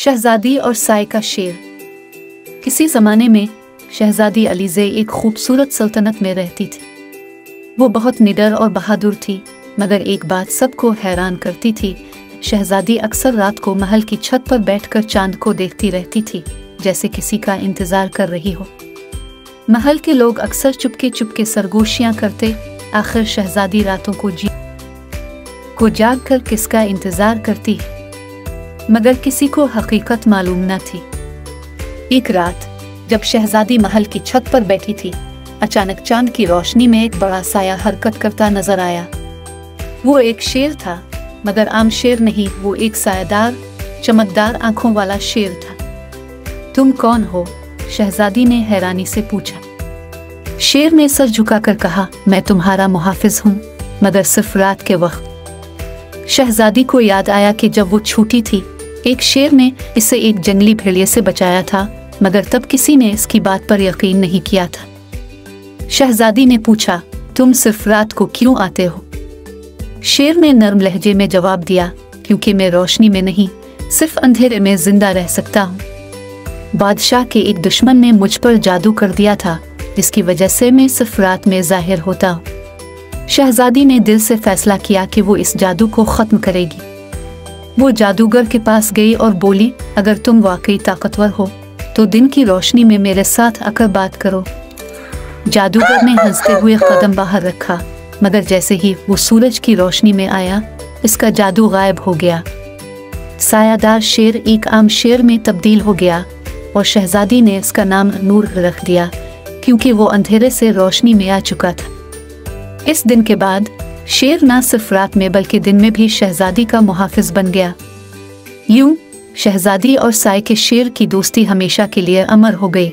शहजादी और साय का शेर। किसी ज़माने में शहजादी अलीज़े एक खूबसूरत सल्तनत में रहती थी। वो बहुत निडर और बहादुर थी, मगर एक बात सबको हैरान करती थी। शहजादी अक्सर रात को महल की छत पर बैठकर चांद को देखती रहती थी, जैसे किसी का इंतज़ार कर रही हो। महल के लोग अक्सर चुपके चुपके सरगोशियाँ करते, आखिर शहजादी रातों को जाग कर किसका इंतज़ार करती है, मगर किसी को हकीकत मालूम न थी। एक रात जब शहजादी महल की छत पर बैठी थी, अचानक चांद की रोशनी में एक बड़ा साया हरकत करता नजर आया। वो एक शेर था, मगर आम शेर नहीं, वो एक सायादार चमकदार आंखों वाला शेर था। तुम कौन हो? शहजादी ने हैरानी से पूछा। शेर ने सर झुकाकर कहा, मैं तुम्हारा मुहाफिज हूँ, मगर सिर्फ रात के वक्त। शहजादी को याद आया कि जब वो छोटी थी, एक शेर ने इसे एक जंगली भेड़िए से बचाया था, मगर तब किसी ने इसकी बात पर यकीन नहीं किया था। शहजादी ने पूछा, तुम सिर्फ रात को क्यों आते हो? शेर ने नर्म लहजे में जवाब दिया, क्योंकि मैं रोशनी में नहीं, सिर्फ अंधेरे में जिंदा रह सकता हूँ। बादशाह के एक दुश्मन ने मुझ पर जादू कर दिया था, जिसकी वजह से मैं सिर्फ रात में जाहिर होता हूँ। शहजादी ने दिल से फैसला किया कि वो इस जादू को ख़त्म करेगी। वो जादूगर के पास गई और बोली, अगर तुम वाकई ताकतवर हो तो दिन की रोशनी में मेरे साथ आकर बात करो। जादूगर ने हंसते हुए कदम बाहर रखा, मगर जैसे ही वो सूरज की रोशनी में आया, इसका जादू गायब हो गया। सायादार शेर एक आम शेर में तब्दील हो गया और शहजादी ने इसका नाम नूर रख दिया, क्योंकि वो अंधेरे से रोशनी में आ चुका था। इस दिन के बाद शेर न सिर्फ रात में बल्कि दिन में भी शहजादी का मुहाफिज बन गया। यूं शहजादी और साय के शेर की दोस्ती हमेशा के लिए अमर हो गई।